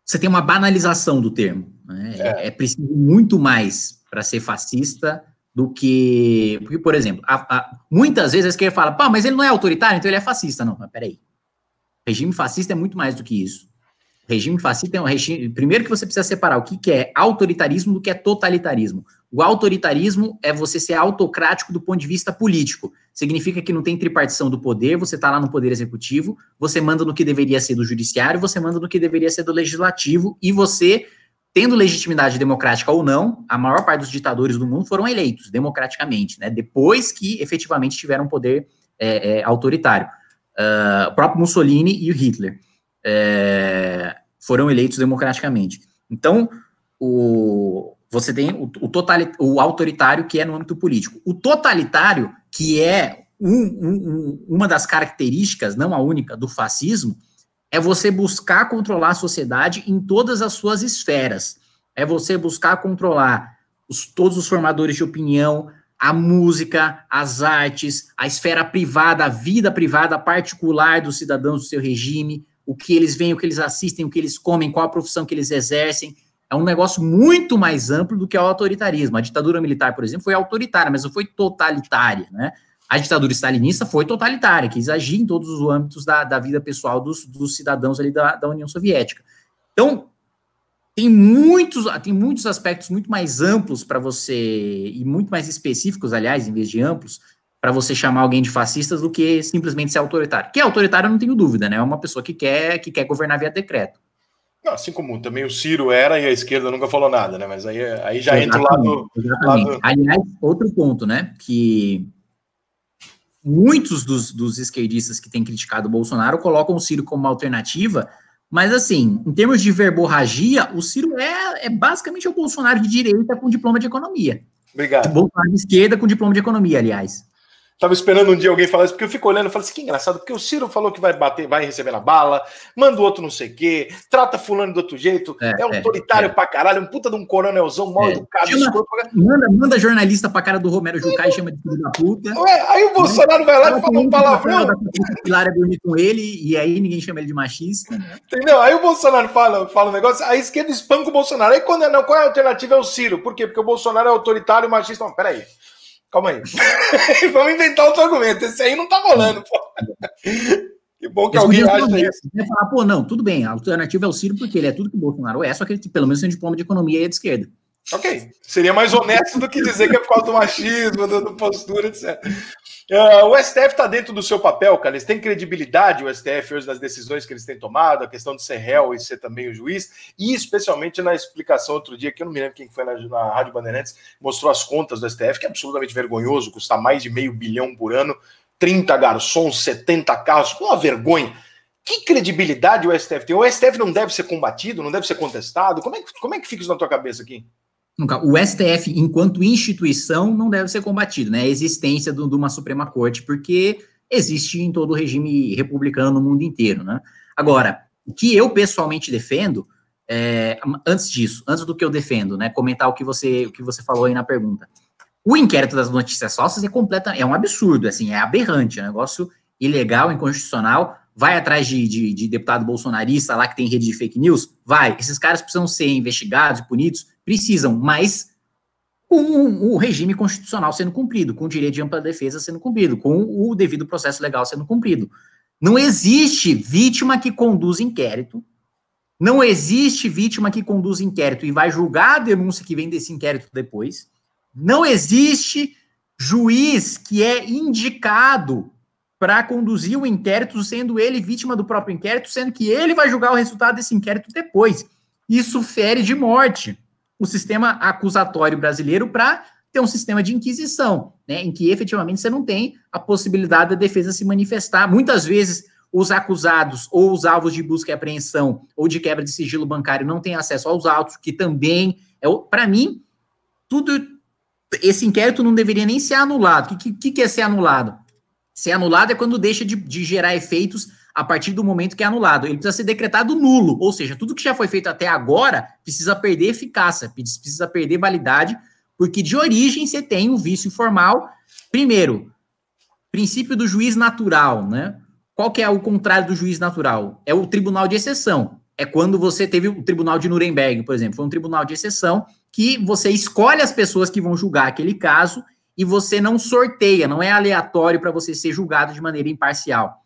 você tem uma banalização do termo, né? É preciso muito mais para ser fascista do que... Porque, por exemplo, muitas vezes a esquerda fala, pá, mas ele não é autoritário, então ele é fascista. Não, mas peraí. Regime fascista é muito mais do que isso. Regime fascista é um regime... Primeiro que você precisa separar o que é autoritarismo do que é totalitarismo. O autoritarismo é você ser autocrático do ponto de vista político. Significa que não tem tripartição do poder, você está lá no poder executivo, você manda no que deveria ser do judiciário, você manda no que deveria ser do legislativo, e você, tendo legitimidade democrática ou não, a maior parte dos ditadores do mundo foram eleitos democraticamente, né? Depois que efetivamente tiveram poder autoritário. O próprio Mussolini e o Hitler foram eleitos democraticamente. Então, você tem o autoritário, que é no âmbito político. O totalitário, que é uma das características, não a única, do fascismo, é você buscar controlar a sociedade em todas as suas esferas. É você buscar controlar todos os formadores de opinião, a música, as artes, a esfera privada, a vida privada particular dos cidadãos do seu regime, o que eles veem, o que eles assistem, o que eles comem, qual a profissão que eles exercem. É um negócio muito mais amplo do que o autoritarismo. A ditadura militar, por exemplo, foi autoritária, mas não foi totalitária, né? A ditadura stalinista foi totalitária, quis agir em todos os âmbitos da vida pessoal dos cidadãos ali da União Soviética. Então, tem muitos aspectos muito mais amplos para você, e muito mais específicos, aliás, em vez de amplos, para você chamar alguém de fascistas do que simplesmente ser autoritário. Que é autoritário, eu não tenho dúvida, né? É uma pessoa que quer governar via decreto. Não, assim como também o Ciro era e a esquerda nunca falou nada, né? Mas aí já entra o lado... Aliás, outro ponto, né? Que muitos dos esquerdistas que têm criticado o Bolsonaro colocam o Ciro como uma alternativa, mas, assim, em termos de verborragia, o Ciro é basicamente o Bolsonaro de direita com diploma de economia. Obrigado. O Bolsonaro de esquerda com diploma de economia, aliás. Tava esperando um dia alguém falar isso, porque eu fico olhando e falo assim, que engraçado, porque o Ciro falou que vai bater, vai receber na bala, manda o outro não sei o quê, trata fulano de outro jeito, é autoritário pra caralho, um puta de um coronelzão mal educado. Manda jornalista pra cara do Romero Jucá e chama de filho da puta. Aí o Bolsonaro vai lá e fala um palavrão. Pilar é dormir com ele, e aí ninguém chama ele de machista. Né? Entendeu? Aí o Bolsonaro fala um negócio, a esquerda espanca o Bolsonaro. Aí qual é a alternativa? É o Ciro. Por quê? Porque o Bolsonaro é autoritário e machista. Não, peraí. Calma aí. Vamos inventar outro argumento. Esse aí não tá rolando, pô. Que bom que alguém acha isso. Você falar, pô, não, tudo bem, a alternativa é o Ciro porque ele é tudo que o Bolsonaro é, só que ele pelo menos tem um diploma de economia e é de esquerda. Ok. Seria mais honesto do que dizer que é por causa do machismo, da postura, etc. O STF está dentro do seu papel, cara. Eles têm credibilidade, o STF, hoje, nas decisões que eles têm tomado, a questão de ser réu e ser também o juiz, e especialmente na explicação outro dia, que eu não me lembro quem foi na Rádio Bandeirantes, mostrou as contas do STF, que é absolutamente vergonhoso, custar mais de $500 milhão por ano, 30 garçons, 70 carros, com uma vergonha. Que credibilidade o STF tem? O STF não deve ser combatido, não deve ser contestado? Como é que fica isso na tua cabeça aqui? O STF, enquanto instituição, não deve ser combatido, né? A existência de uma Suprema Corte, porque existe em todo o regime republicano no mundo inteiro, né? Agora, o que eu pessoalmente defendo, antes do que eu defendo, né? Comentar o que você falou aí na pergunta. O inquérito das notícias falsas é um absurdo, assim, é aberrante, é um negócio ilegal, inconstitucional. Vai atrás de deputado bolsonarista lá que tem rede de fake news? Vai. Esses caras precisam ser investigados e punidos? Precisam, mas com o regime constitucional sendo cumprido, com o direito de ampla defesa sendo cumprido, com o devido processo legal sendo cumprido. Não existe vítima que conduz inquérito, não existe vítima que conduz inquérito e vai julgar a denúncia que vem desse inquérito depois, não existe juiz que é indicado para conduzir o inquérito, sendo ele vítima do próprio inquérito, sendo que ele vai julgar o resultado desse inquérito depois. Isso fere de morte o sistema acusatório brasileiro para ter um sistema de inquisição, né, em que efetivamente você não tem a possibilidade da defesa se manifestar. Muitas vezes os acusados ou os alvos de busca e apreensão ou de quebra de sigilo bancário não têm acesso aos autos, que também, para mim, esse inquérito não deveria nem ser anulado. O que é ser anulado? Ser anulado é quando deixa de gerar efeitos a partir do momento que é anulado. Ele precisa ser decretado nulo, ou seja, tudo que já foi feito até agora precisa perder eficácia, precisa perder validade, porque de origem você tem um vício formal. Primeiro, princípio do juiz natural, né? Qual que é o contrário do juiz natural? É o tribunal de exceção. É quando você teve o tribunal de Nuremberg, por exemplo, foi um tribunal de exceção que você escolhe as pessoas que vão julgar aquele caso e você não sorteia, não é aleatório para você ser julgado de maneira imparcial.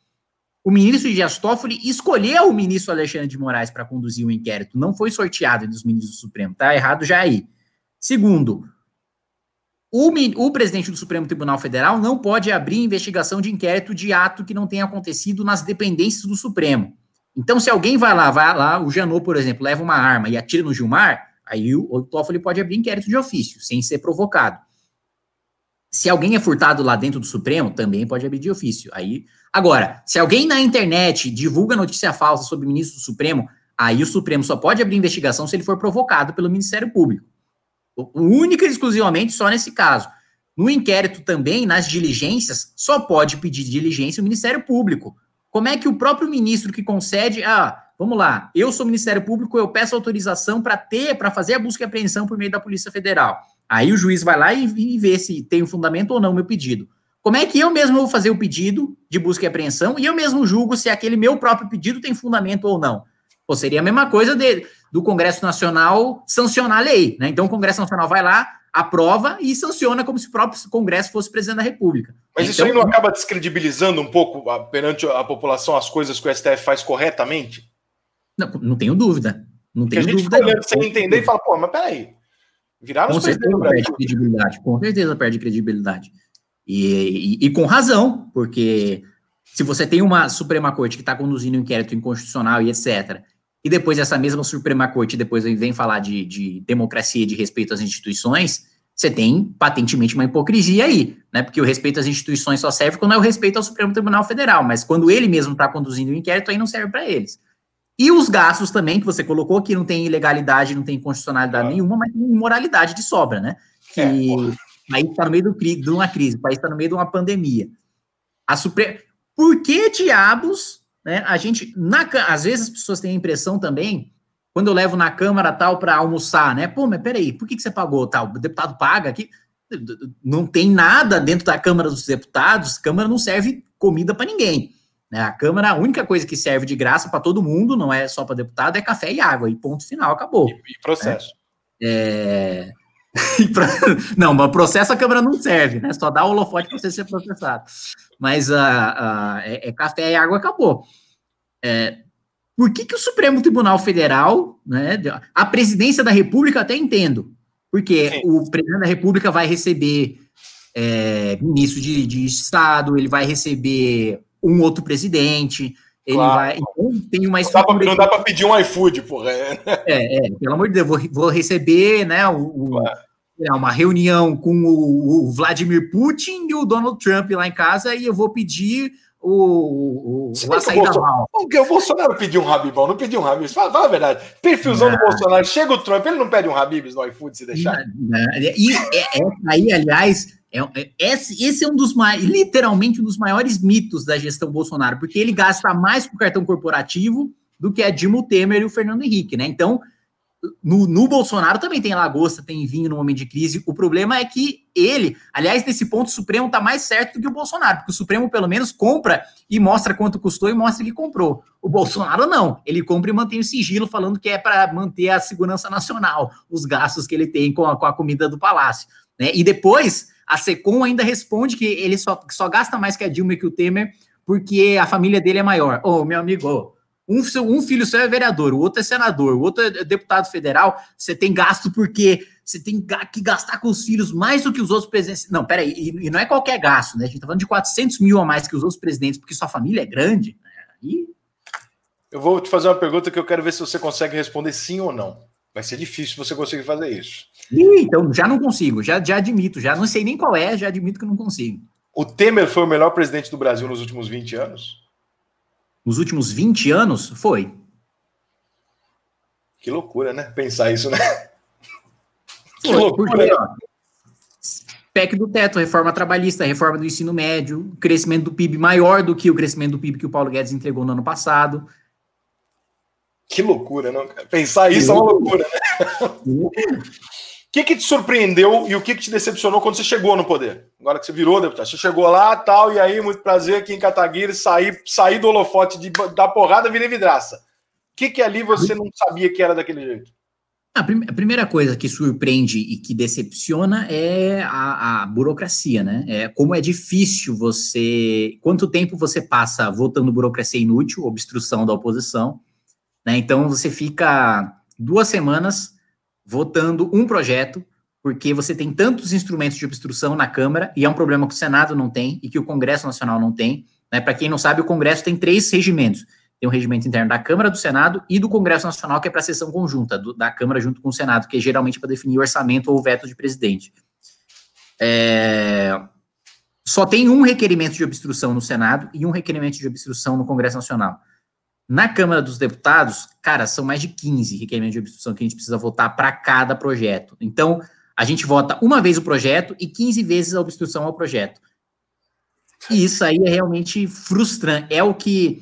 O ministro Dias Toffoli escolheu o ministro Alexandre de Moraes para conduzir o inquérito, não foi sorteado entre os ministros do Supremo, tá errado já aí. Segundo, o presidente do Supremo Tribunal Federal não pode abrir investigação de inquérito de ato que não tenha acontecido nas dependências do Supremo. Então, se alguém vai lá, o Janot, por exemplo, leva uma arma e atira no Gilmar, aí o Toffoli pode abrir inquérito de ofício, sem ser provocado. Se alguém é furtado lá dentro do Supremo, também pode abrir de ofício. Agora, se alguém na internet divulga notícia falsa sobre o ministro do Supremo, aí o Supremo só pode abrir investigação se ele for provocado pelo Ministério Público. Única e exclusivamente só nesse caso. No inquérito também, nas diligências, só pode pedir diligência o Ministério Público. Como é que o próprio ministro que concede, vamos lá, eu sou Ministério Público, eu peço autorização para fazer a busca e apreensão por meio da Polícia Federal. Aí o juiz vai lá e vê se tem um fundamento ou não o meu pedido. Como é que eu mesmo vou fazer o pedido de busca e apreensão e eu mesmo julgo se aquele meu próprio pedido tem fundamento ou não? Pô, seria a mesma coisa do Congresso Nacional sancionar a lei, né? Então o Congresso Nacional vai lá, aprova e sanciona como se o próprio Congresso fosse presidente da República. Mas isso aí não acaba descredibilizando um pouco perante a população as coisas que o STF faz corretamente? Não tenho dúvida. Não tenho dúvida. Fica olhando sem entender e fala, pô, mas peraí. Viraram os presidentes do Brasil. Com certeza perde credibilidade. E com razão, porque se você tem uma Suprema Corte que está conduzindo um inquérito inconstitucional e etc., e depois essa mesma Suprema Corte depois vem falar de democracia e de respeito às instituições, você tem patentemente uma hipocrisia aí, né? Porque o respeito às instituições só serve quando é o respeito ao Supremo Tribunal Federal, mas quando ele mesmo está conduzindo o inquérito, aí não serve para eles. E os gastos também, que você colocou, que não tem ilegalidade, não tem inconstitucionalidade nenhuma, mas tem imoralidade de sobra, né? O país está no meio de uma crise, o país está no meio de uma pandemia. Por que diabos, né, a gente... Às vezes as pessoas têm a impressão também, quando eu levo na Câmara tal para almoçar, né? Pô, mas peraí, por que você pagou tal? O deputado paga aqui? Não tem nada dentro da Câmara dos Deputados, a Câmara não serve comida para ninguém. A Câmara, a única coisa que serve de graça para todo mundo, não é só para deputado, é café e água, e ponto final, acabou. E processo. Não, mas processo a Câmara não serve, né? Só dá o holofote para você ser processado. Mas é café e água, acabou. Por que o Supremo Tribunal Federal, né, a presidência da República, até entendo, porque sim, o presidente da República vai receber ministro de Estado, ele vai receber um outro presidente, ele vai... Então, tem uma estrutura... Não dá para pedir um iFood, porra. Pelo amor de Deus, vou receber, né, uma reunião com o Vladimir Putin e o Donald Trump lá em casa e eu vou pedir o açaí da Val. O Bolsonaro pediu um Habibão, não pediu um Habibs. Fala a verdade. Perfilzão do Bolsonaro. Chega o Trump, ele não pede um Habibs no iFood se deixar. E aí, aliás, esse é um dos literalmente um dos maiores mitos da gestão Bolsonaro, porque ele gasta mais com o cartão corporativo do que a Dilma, o Temer e o Fernando Henrique, né? Então, no Bolsonaro também tem lagosta, tem vinho no momento de crise. O problema é que ele, aliás, nesse ponto, o Supremo está mais certo do que o Bolsonaro, porque o Supremo, pelo menos, compra e mostra quanto custou e mostra que comprou. O Bolsonaro não. Ele compra e mantém o sigilo, falando que é para manter a segurança nacional, os gastos que ele tem com a comida do palácio, né? E depois, a Secom ainda responde que ele só gasta mais que a Dilma e que o Temer porque a família dele é maior. Ô, meu amigo... Um filho seu é vereador, o outro é senador, o outro é deputado federal, você tem gasto porque você tem que gastar com os filhos mais do que os outros presidentes. Não, peraí, e não é qualquer gasto, né? A gente tá falando de 400 mil a mais que os outros presidentes, porque sua família é grande. Né? Eu vou te fazer uma pergunta que eu quero ver se você consegue responder sim ou não. Vai ser difícil você conseguir fazer isso. Então, já não consigo, já admito, já não sei nem qual é, já admito que não consigo. O Temer foi o melhor presidente do Brasil nos últimos 20 anos? Nos últimos 20 anos, foi. Que loucura, né? Pensar isso, né? Que loucura. Porque, ó, PEC do teto, reforma trabalhista, reforma do ensino médio, crescimento do PIB maior do que o crescimento do PIB que o Paulo Guedes entregou no ano passado. Que loucura, não? Pensar isso é uma loucura, né? O que te surpreendeu e o que te decepcionou quando você chegou no poder? Agora que você virou deputado, você chegou lá, tal, e aí, muito prazer aqui em Kataguiri, saí do holofote da porrada, virei vidraça. O que ali você não sabia que era daquele jeito? A primeira coisa que surpreende e que decepciona é a burocracia, né? Como é difícil quanto tempo você passa votando burocracia inútil, obstrução da oposição, né? Então, você fica 2 semanas votando um projeto, porque você tem tantos instrumentos de obstrução na Câmara, e é um problema que o Senado não tem, e que o Congresso Nacional não tem, né? Para quem não sabe, o Congresso tem 3 regimentos. Tem um regimento interno da Câmara, do Senado e do Congresso Nacional, que é para a sessão conjunta, da Câmara junto com o Senado, que é geralmente para definir o orçamento ou o veto de presidente. Só tem um requerimento de obstrução no Senado e um requerimento de obstrução no Congresso Nacional. Na Câmara dos Deputados, cara, são mais de 15 requerimentos de obstrução que a gente precisa votar para cada projeto. Então, a gente vota uma vez o projeto e 15 vezes a obstrução ao projeto. E isso aí é realmente frustrante. É o que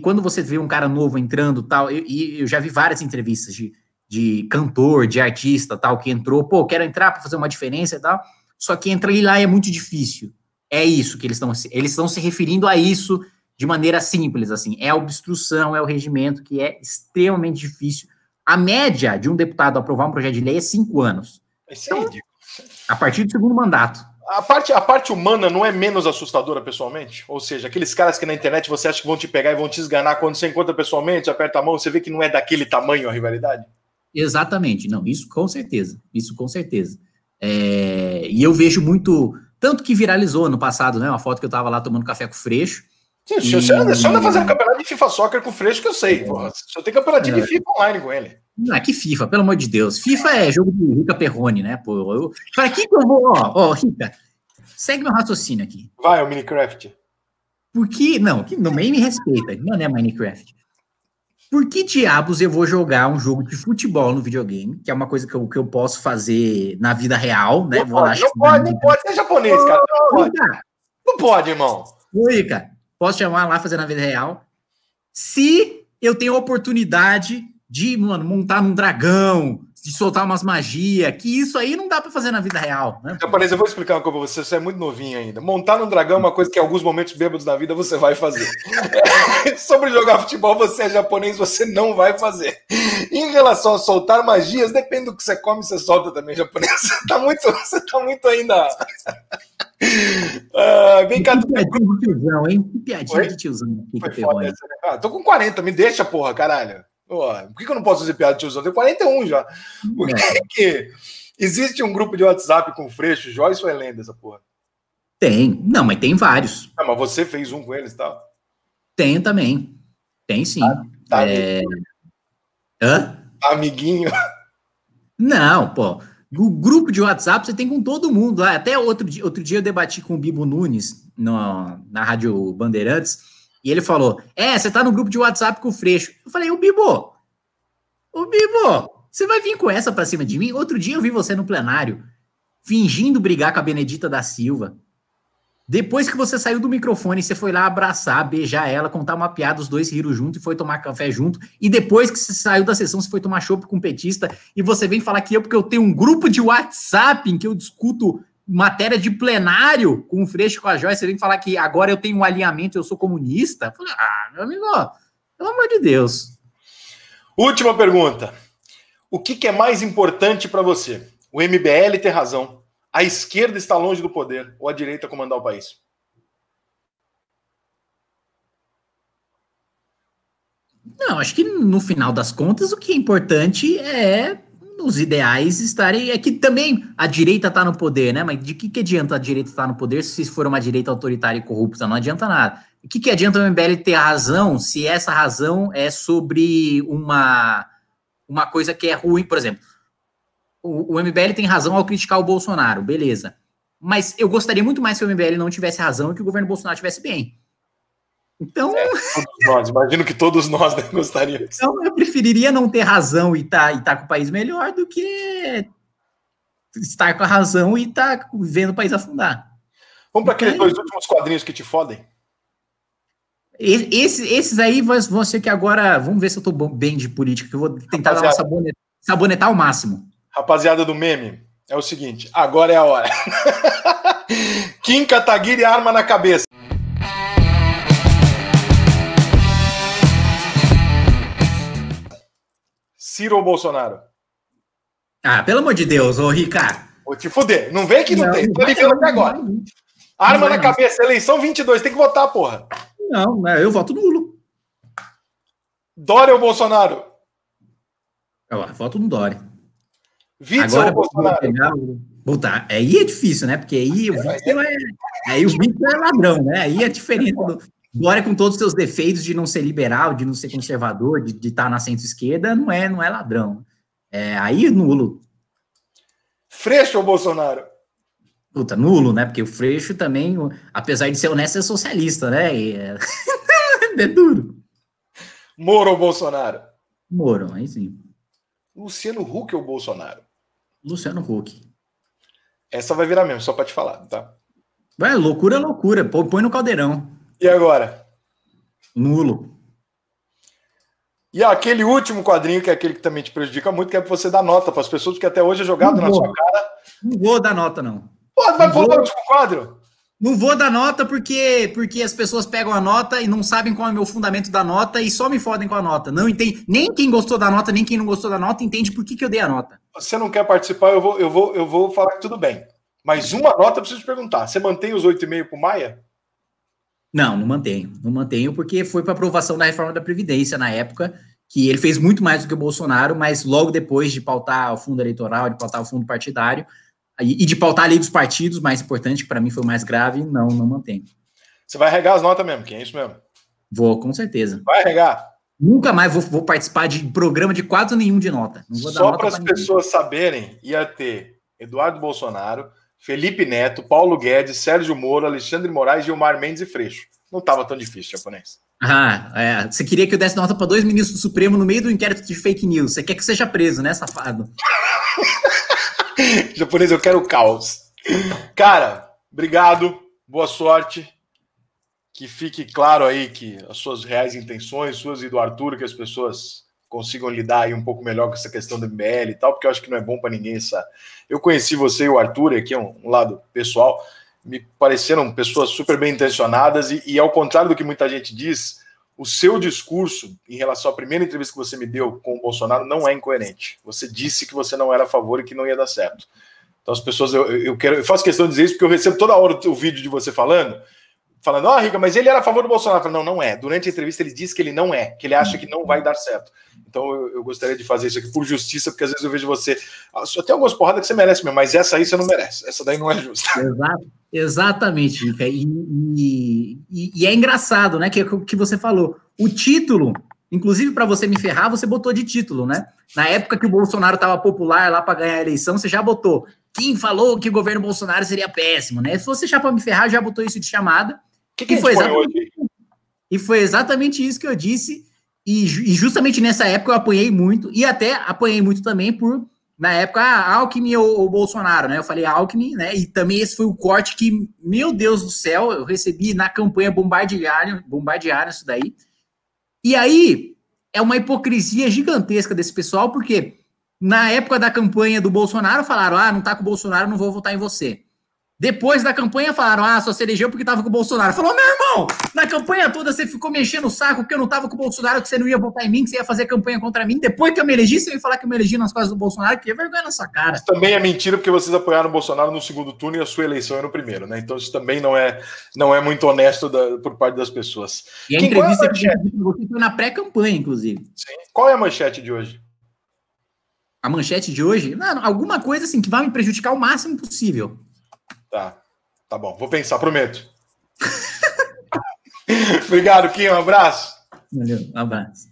quando você vê um cara novo entrando, tal, eu já vi várias entrevistas de cantor, de artista, tal, que entrou, quero entrar para fazer uma diferença e tal, só que entrar lá é muito difícil. É isso que eles estão se referindo a isso de maneira simples, assim, é a obstrução, é o regimento, que é extremamente difícil. A média de um deputado aprovar um projeto de lei é 5 anos. Isso é ridículo. A partir do segundo mandato. A parte humana não é menos assustadora pessoalmente? Ou seja, aqueles caras que na internet você acha que vão te pegar e vão te esganar, quando você encontra pessoalmente, aperta a mão, você vê que não é daquele tamanho a rivalidade? Exatamente. Não, isso com certeza. Isso com certeza. E eu vejo muito... Tanto que viralizou no passado, né? Uma foto que eu tava lá tomando café com o Freixo. Sim, você anda fazendo campeonato de FIFA Soccer com o Freixo, que eu sei. Porra. Só tem campeonato de FIFA online com ele. Não, que FIFA, pelo amor de Deus. FIFA é jogo de Rica Perrone, né? Para que eu vou... Ó, Rica, segue meu raciocínio aqui. Vai, o Minecraft. Por que... Não, que nem me respeita. Não é Minecraft. Por que diabos eu vou jogar um jogo de futebol no videogame, que é uma coisa que eu posso fazer na vida real, né? Não pode ser japonês, cara. Não pode, irmão. Oi, cara. Posso chamar lá, fazer na vida real. Se eu tenho a oportunidade de, montar num dragão, de soltar umas magias, que isso aí não dá pra fazer na vida real, né? Japonês, eu vou explicar uma coisa pra você é muito novinho ainda. Montar num dragão é uma coisa que em alguns momentos bêbados da vida você vai fazer. Sobre jogar futebol, você é japonês, você não vai fazer. Em relação a soltar magias, depende do que você come, você solta também, japonês. Você tá muito ainda... vem cá. Que piadinha de tiozão, hein? Que piadinha de tiozão. Tô com 40, me deixa, porra, caralho. Por que eu não posso fazer piada de tiozão? Eu tenho 41 já. Por que existe um grupo de WhatsApp com o Freixo, Joyce ou é lenda essa porra? Tem. Não, mas tem vários. Mas você fez um com eles e tal? Tem também. Tem sim. Amiguinho. Hã? Amiguinho. Não, pô. O grupo de WhatsApp você tem com todo mundo lá. Até outro dia eu debati com o Bibo Nunes na Rádio Bandeirantes, e ele falou, você tá no grupo de WhatsApp com o Freixo. Eu falei, ô Bibo, você vai vir com essa pra cima de mim? Outro dia eu vi você no plenário, fingindo brigar com a Benedita da Silva. Depois que você saiu do microfone, você foi lá abraçar, beijar ela, contar uma piada, os dois riram junto e foi tomar café junto. E depois que você saiu da sessão, você foi tomar chopp com um petista e você vem falar que porque eu tenho um grupo de WhatsApp em que eu discuto matéria de plenário com o Freixo e com a Joyce, você vem falar que agora eu tenho um alinhamento, eu sou comunista. Eu falei, meu amigo, pelo amor de Deus. Última pergunta. O que é mais importante para você? O MBL ter razão? A esquerda está longe do poder ou a direita comandar o país? Não, acho que no final das contas o que é importante é os ideais estarem... É que também a direita está no poder, né? Mas de que adianta a direita estar no poder se for uma direita autoritária e corrupta? Não adianta nada. O que adianta o MBL ter a razão se essa razão é sobre uma coisa que é ruim? Por exemplo, o MBL tem razão ao criticar o Bolsonaro, beleza. Mas eu gostaria muito mais se o MBL não tivesse razão e que o governo Bolsonaro estivesse bem. Então... imagino que todos nós gostaríamos. Então eu preferiria não ter razão e tá com o país melhor do que estar com a razão e tá vendo o país afundar. Vamos para aqueles dois últimos quadrinhos que te fodem? Esses aí vão ser que agora... Vamos ver se eu tô bem de política, que eu vou tentar dar uma sabonetar ao máximo. Rapaziada do meme, é o seguinte, agora é a hora. Kim Kataguiri, arma na cabeça. Ciro ou Bolsonaro? Pelo amor de Deus, ô Ricardo. Vou te fuder, não vem que não tem, tô ligando até agora. Arma na cabeça, eleição 22, tem que votar, porra. Não, eu voto nulo. Dória ou Bolsonaro? Eu voto no Dória. Witzel ou Bolsonaro? Aí é difícil, né? Porque aí o Witzel é ladrão, né? Aí é diferente do Dória, com todos os seus defeitos de não ser liberal, de não ser conservador, de estar na centro-esquerda, não é ladrão. Aí nulo. Freixo ou Bolsonaro? Nulo, né? Porque o Freixo também, apesar de ser honesto, é socialista, né? É duro. Moro ou Bolsonaro? Moro, aí sim. Luciano Huck ou Bolsonaro? Luciano Huck. Essa vai virar mesmo, só pra te falar, tá? Loucura é loucura. Põe no caldeirão. E agora? Nulo. E aquele último quadrinho, que é aquele que também te prejudica muito, que é pra você dar nota para as pessoas, porque até hoje é jogado na sua cara. Não vou dar nota, não. Pô, vai pular o último quadro? Não vou dar nota porque as pessoas pegam a nota e não sabem qual é o meu fundamento da nota e só me fodem com a nota. Não entende, nem quem gostou da nota, nem quem não gostou da nota entende por que eu dei a nota. Você não quer participar, eu vou falar que tudo bem. Mas uma nota eu preciso te perguntar. Você mantém os 8,5 pro Maia? Não mantenho. Não mantenho porque foi para aprovação da reforma da Previdência na época, que ele fez muito mais do que o Bolsonaro, mas logo depois de pautar o fundo eleitoral, de pautar o fundo partidário, e de pautar a lei dos partidos, mais importante, que para mim foi o mais grave, não mantenho. Você vai regar as notas mesmo, que é isso mesmo? Vou, com certeza. Vai regar? Nunca mais vou participar de programa de quase nenhum de nota. Não vou dar só para as pessoas saberem, ia ter Eduardo Bolsonaro, Felipe Neto, Paulo Guedes, Sérgio Moro, Alexandre Moraes, Gilmar Mendes e Freixo. Não estava tão difícil, japonês. Você queria que eu desse nota para 2 ministros do Supremo no meio do inquérito de fake news. Você quer que seja preso, né, safado? Japonês, eu quero caos. Cara, obrigado, boa sorte. Que fique claro aí que as suas reais intenções, suas e do Arthur, que as pessoas consigam lidar aí um pouco melhor com essa questão do MBL e tal, porque eu acho que não é bom para ninguém essa... Eu conheci você e o Arthur, aqui é um lado pessoal, me pareceram pessoas super bem intencionadas e ao contrário do que muita gente diz, o seu discurso em relação à primeira entrevista que você me deu com o Bolsonaro não é incoerente. Você disse que você não era a favor e que não ia dar certo. Então as pessoas, eu faço questão de dizer isso porque eu recebo toda hora o vídeo de você falando, Rica, mas ele era a favor do Bolsonaro. Eu falo, não é. Durante a entrevista ele disse que ele não é, que ele acha que não vai dar certo. Então eu gostaria de fazer isso aqui por justiça, porque às vezes eu vejo você... Só tem algumas porradas que você merece mesmo, mas essa aí você não merece. Essa daí não é justa. Exatamente, Rica. E é engraçado, né, que você falou. O título Inclusive, para você me ferrar, você botou de título, né? Na época que o Bolsonaro estava popular lá para ganhar a eleição, você já botou. Quem falou que o governo Bolsonaro seria péssimo, né? Se você já para me ferrar, já botou isso de chamada. Que foi exatamente... E foi exatamente isso que eu disse. E justamente nessa época eu apanhei muito. E até apanhei muito também por, na época, Alckmin ou Bolsonaro, né? Eu falei Alckmin, né? E também esse foi o corte que, meu Deus do céu, eu recebi na campanha bombardearam isso daí. E aí, é uma hipocrisia gigantesca desse pessoal, porque na época da campanha do Bolsonaro, falaram, não tá com o Bolsonaro, não vou votar em você. Depois da campanha, falaram, só se elegeu porque tava com o Bolsonaro. Falou, meu irmão, na campanha toda você ficou me enchendo o saco porque eu não tava com o Bolsonaro, que você não ia votar em mim, que você ia fazer campanha contra mim. Depois que eu me elegi, você ia falar que eu me elegi nas costas do Bolsonaro, que é vergonha na sua cara. Isso também é mentira, porque vocês apoiaram o Bolsonaro no segundo turno e a sua eleição é no primeiro, né? Então isso também não é muito honesto por parte das pessoas. E a entrevista que você foi na pré-campanha, inclusive. Sim. Qual é a manchete de hoje? A manchete de hoje? Não, alguma coisa assim que vai me prejudicar o máximo possível. Tá bom. Vou pensar, prometo. Obrigado, Kim. Um abraço. Valeu, um abraço.